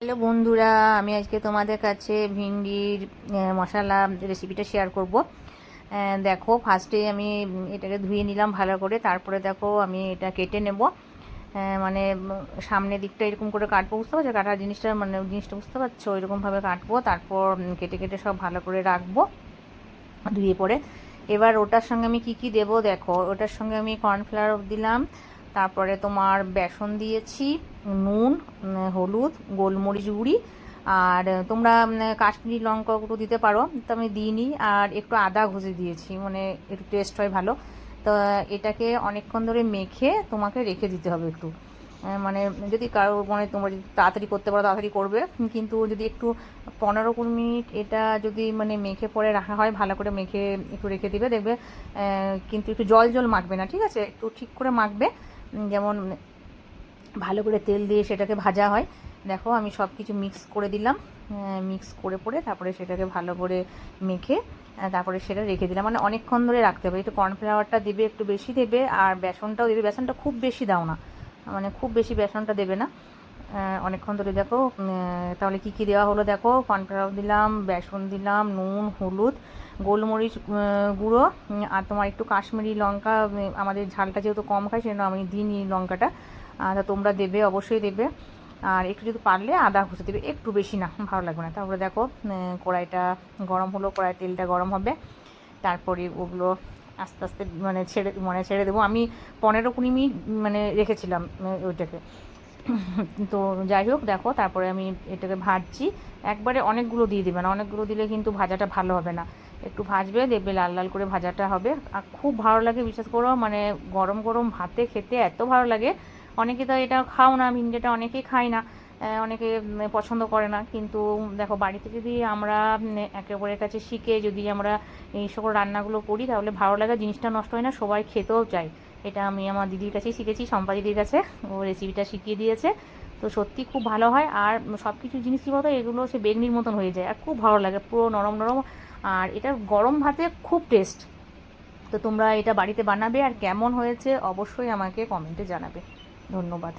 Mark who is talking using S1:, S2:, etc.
S1: Hello বন্ধুরা, আমি আজকে তোমাদের কাছে ভিন্ডির মশলা রেসিপিটা শেয়ার করব। দেখো, ফার্স্টে আমি এটাকে ধুয়ে নিলাম ভালো করে, তারপরে দেখো আমি এটা কেটে নেব। মানে সামনের দিকটা এরকম করে কাটবো, বুঝতে পারছো? কাটার জিনিসটা বুঝতে পারছো? এরকমভাবে কাটবো, তারপর কেটে কেটে সব ভালো করে রাখবো ধুয়ে পরে। এবার ওটার সঙ্গে আমি কি কি দেবো দেখো। ওটার সঙ্গে আমি কর্নফ্লাওয়ার দিলাম, তারপরে তোমার বেসন দিয়েছি, নুন, হলুদ, গোলমরিচ গুঁড়ি, আর তোমরা কাশ্মীরি লঙ্কা গুঁড়ো দিতে পারো, তো আমি দিইনি। আর একটু আদা ঘষে দিয়েছি, মানে একটু টেস্ট হয় ভালো। তো এটাকে অনেকক্ষণ ধরে মেখে তোমাকে রেখে দিতে হবে একটু। মানে যদি কারো মানে তোমরা যদি তাড়াতাড়ি করতে পারো তাড়াতাড়ি করবে, কিন্তু যদি একটু 15-20 মিনিট এটা যদি মানে মেখে পরে রাখা হয়, ভালো করে মেখে একটু রেখে দিবে, দেখবে। কিন্তু একটু জল জল মাখবে না, ঠিক আছে? একটু ঠিক করে মাখবে, যেমন ভালো করে তেল দিয়ে সেটাকে ভাজা হয়। দেখো আমি সব কিছু মিক্স করে দিলাম, মিক্স করে পরে তারপরে সেটাকে ভালো করে মেখে তারপরে সেটা রেখে দিলাম। মানে অনেকক্ষণ ধরে রাখতে হবে। একটু কর্নফ্লাওয়ারটা দেবে, একটু বেশি দেবে, আর বেসনটাও দেবে। বেসনটা খুব বেশি দাও না, মানে খুব বেশি বেসনটা দেবে না। অনেকক্ষণ ধরে দেখো। তাহলে কি কি দেওয়া হলো দেখো। কর্নফ্লাওয়ার দিলাম, বেসন দিলাম, নুন, হলুদ, গোলমরিচ গুঁড়ো, আর তোমার একটু কাশ্মীরি লঙ্কা। আমাদের ঝালটা যেহেতু কম খাই সেজন্য আমি দিইনি লঙ্কাটা। তা তোমরা দেবে, অবশ্যই দেবে। আর একটু যদি পারলে আদা ঘষে দেবে, একটু বেশি না, ভালো লাগবে না। তারপরে দেখো কড়াইটা গরম হলো, কড়াই তেলটা গরম হবে, তারপরে ওগুলো আস্তে আস্তে ছেড়ে দেবো। আমি 15-20 মিনিট মানে রেখেছিলাম ওইটাকে। তো যাই হোক, দেখো তারপরে আমি এটাকে ভাজছি। একবারে অনেকগুলো দিয়ে দেবে না, অনেকগুলো দিলে কিন্তু ভাজাটা ভালো হবে না। একটু ভাজবে, দেখবে লাল লাল করে ভাজাটা হবে। আর খুব ভালো লাগে, বিশ্বাস করো, মানে গরম গরম ভাতে খেতে এত ভালো লাগে। অনেকে তো এটা খাও না, ভিন্ডিটা অনেকেই খায় না, অনেকে পছন্দ করে না। কিন্তু দেখো, বাড়িতে যদি আমরা একে অপরের কাছে শিখে যদি আমরা এই সকল রান্নাগুলো করি, তাহলে ভালো লাগে, জিনিসটা নষ্ট হয় না, সবাই খেতেও চায়। এটা আমি আমার দিদির কাছেই শিখেছি, শম্পা দিদির কাছে। ও রেসিপিটা শিখিয়ে দিয়েছে। তো সত্যি খুব ভালো হয়। আর সব কিছু জিনিস কী বলতো, এগুলো সে বেগনির মতন হয়ে যায় আর খুব ভালো লাগে, পুরো নরম নরম। আর এটা গরম ভাতে খুব টেস্ট। তো তোমরা এটা বাড়িতে বানাবে, আর কেমন হয়েছে অবশ্যই আমাকে কমেন্টে জানাবে। ধন্যবাদ।